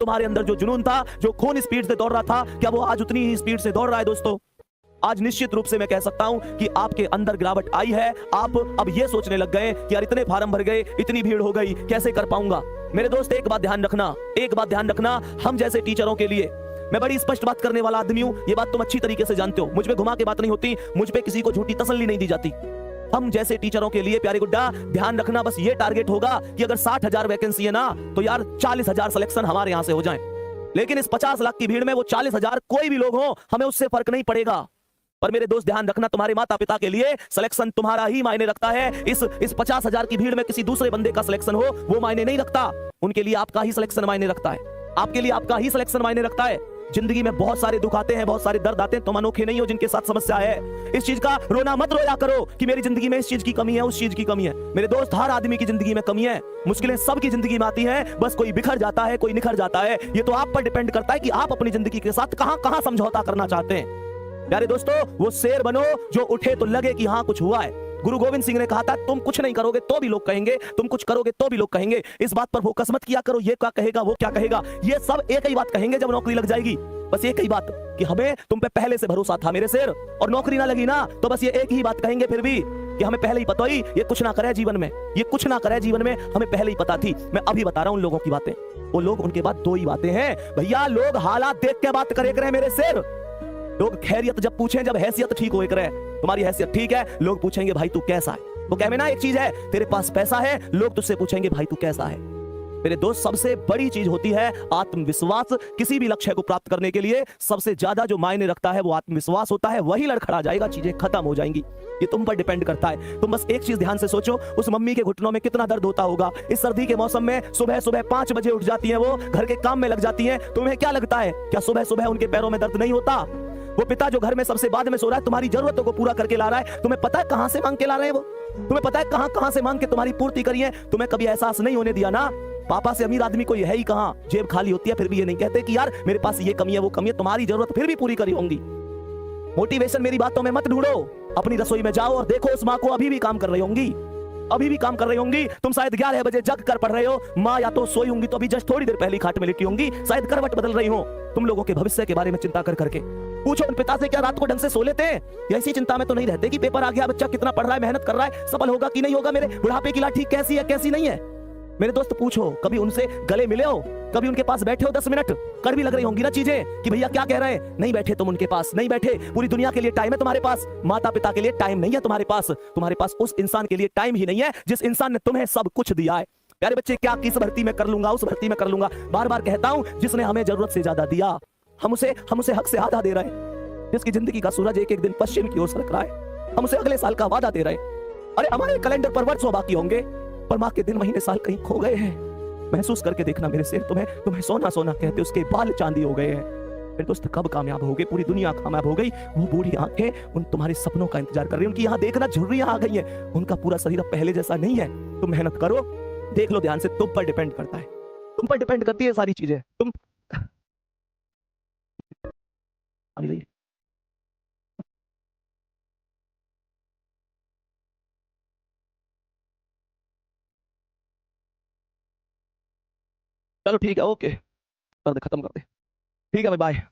तुम्हारे अंदर जो जुनून था, जो खून स्पीड से दौड़ रहा था, क्या वो आज उतनी ही स्पीड से दौड़ रहा है दोस्तों? आज निश्चित रूप से मैं कह सकता हूं कि आपके अंदर गिरावट आई है। आप अब ये सोचने लग गए कि यार इतने फार्म भर गए, इतनी भीड़ हो गई, कैसे कर पाऊंगा। मेरे दोस्त एक बात ध्यान रखना, एक बात ध्यान रखना, हम जैसे टीचरों के लिए मैं बड़ी स्पष्ट बात करने वाला आदमी हूं, ये बात तुम अच्छी तरीके से जानते हो। मुझ पे घुमा के बात नहीं होती, मुझ पे किसी को झूठी तसल्ली नहीं दी जाती। हम जैसे टीचरों के लिए प्यारे गुड्डा ध्यान रखना, बस ये टारगेट होगा कि अगर 60,000 वैकेंसी है ना, तो यार 40,000 सिलेक्शन हमारे यहां से हो जाए। लेकिन इस 50 लाख की भीड़ में वो 40,000 कोई भी लोग हो, हमें उससे फर्क नहीं पड़ेगा। पर मेरे दोस्त ध्यान रखना, तुम्हारे माता पिता के लिए सिलेक्शन तुम्हारा ही मायने रखता है। इस 50,000 की भीड़ में किसी दूसरे बंदे का सिलेक्शन हो, वो मायने नहीं रखता। उनके लिए आपका ही सिलेक्शन मायने रखता है, आपके लिए आपका ही सिलेक्शन मायने रखता है। जिंदगी में बहुत सारे दुख आते हैं, बहुत सारे दर्द आते हैं, तुम अनोखे नहीं हो जिनके साथ समस्या है। इस चीज का रोना मत रोया करो कि मेरी जिंदगी में इस चीज की कमी है, उस चीज की कमी है। मेरे दोस्त, हर आदमी की जिंदगी में कमी है, मुश्किलें सबकी जिंदगी में आती हैं, बस कोई बिखर जाता है, कोई निखर जाता है। ये तो आप पर डिपेंड करता है कि आप अपनी जिंदगी के साथ कहां कहां समझौता करना चाहते हैं। प्यारे दोस्तों, वो शेर बनो जो उठे तो लगे कि हाँ कुछ हुआ है। गुरु गोविंद सिंह ने कहा था, तुम कुछ नहीं करोगे तो भी लोग कहेंगे, तुम कुछ करोगे तो भी लोग कहेंगे। इस बात पर फोकस मत किया करो, ये क्या कहेगा, वो क्या कहेगा। ये सब एक ही बात कहेंगे जब नौकरी लग जाएगी। बस एक ही बात कि हमें तुम पे पहले से भरोसा था मेरे शेर, और नौकरी ना लगी ना तो बस ये एक ही बात कहेंगे फिर भी कि हमें पहले ही पता ही ये कुछ ना करे जीवन में, ये कुछ ना करे जीवन में, हमें पहले ही पता थी। मैं अभी बता रहा हूं उन लोगों की बातें। वो लोग, उनके बाद दो ही बातें हैं भैया, लोग हालात देख के बात करे मेरे शेर। लोग खैरियत जब पूछें, जब हैसियत ठीक हो करे, तुम्हारी हैसियत ठीक है, लोग पूछेंगे भाई तू कैसा है। वो कहे ना एक चीज है, तेरे पास पैसा है, लोग तुझसे पूछेंगे भाई तू कैसा है। मेरे दोस्त, सबसे बड़ी चीज होती है आत्मविश्वास। किसी भी लक्ष्य को प्राप्त करने के लिए सबसे ज्यादा जो मायने रखता है वो आत्मविश्वास होता है। वही लड़खड़ा जाएगा, चीजें खत्म हो जाएंगी। ये तुम पर डिपेंड करता है। तुम बस एक चीज ध्यान से सोचो, उस मम्मी के घुटनों में कितना दर्द होता होगा। इस सर्दी के मौसम में सुबह सुबह 5 बजे उठ जाती है, वो घर के काम में लग जाती है। तुम्हें क्या लगता है, क्या सुबह सुबह उनके पैरों में दर्द नहीं होता? वो पिता जो घर में सबसे बाद में सो रहा है, तुम्हारी जरूरतों को पूरा करके ला रहा है, तुम्हें पता है कहां से मांग के ला रहे हैं वो? तुम्हें पता है कहां कहां से मांग के तुम्हारी पूर्ति करी है? तुम्हें कभी एहसास नहीं होने दिया ना, पापा से अमीर आदमी को ये है ही कहां, जेब खाली होती है, फिर भी ये नहीं कहते कि यार मेरे पास ये कमी है, वो कमी है। तुम्हारी जरूरत फिर भी पूरी करी होंगी। मोटिवेशन मेरी बातों में मत ढूंढो, अपनी रसोई में जाओ और देखो उस माँ को अभी भी काम कर रही होंगी, अभी भी काम कर रही होंगी। तुम शायद 11 बजे जग कर पढ़ रहे हो, माँ या तो सोई होंगी तो अभी जस्ट थोड़ी देर पहले खाट में लेटी होंगी, शायद करवट बदल रही हो। तुम लोगों के भविष्य के बारे में चिंता कर करके पूछो उन पिता से, क्या रात को ढंग से सो लेते हैं? या इसी चिंता में तो नहीं रहते कि पेपर आ गया, बच्चा कितना पढ़ रहा है, मेहनत कर रहा है, सफल होगा कि नहीं होगा, मेरे बुढ़ापे की लाठी कैसी है कैसी नहीं है। मेरे दोस्त पूछो, कभी उनसे गले मिले हो, कभी उनके पास बैठे हो 10 मिनट? कर भी लग रही होंगी ना चीजें कि भैया क्या कह रहे हैं। नहीं बैठे तुम उनके पास, नहीं बैठे। पूरी दुनिया के लिए टाइम है तुम्हारे पास, माता पिता के लिए टाइम नहीं है तुम्हारे पास। तुम्हारे पास उस इंसान के लिए टाइम ही नहीं है जिस इंसान ने तुम्हें सब कुछ दिया है। प्यारे बच्चे, क्या किस भर्ती में कर लूंगा, उस भर्ती में कर लूंगा, बार बार कहता हूं, जिसने हमें जरूरत से ज्यादा दिया, हम उसे हक से आधा दे रहे हैं। जिसकी जिंदगी का सूरज एक एक दिन पश्चिम की ओर सरक रहा है, हम उसे अगले साल का वादा दे रहे हैं। अरे हमारे कैलेंडर पर वर्षों बाकी होंगे, पर माँ के दिन महीने साल कहीं खो गए हैं। महसूस करके देखना मेरे शेर, तुम्हें सोना सोना कहते, उसके बाल चांदी हो गए हैं। मेरे दोस्त, कब कामयाब होगे? पूरी दुनिया कामयाब हो गई, वो बूढ़ी आंखें उन तुम्हारे सपनों का इंतजार कर रही हैं। उनकी यहाँ देखना झुर्रियां आ गई हैं, उनका पूरा शरीर अब पहले जैसा नहीं है। तुम मेहनत करो, देख लो ध्यान से, तुम पर डिपेंड करता है, तुम पर डिपेंड करती है सारी चीजें। तुम चलो ठीक है, ओके कर दे, खत्म कर दे। ठीक है भाई, बाय।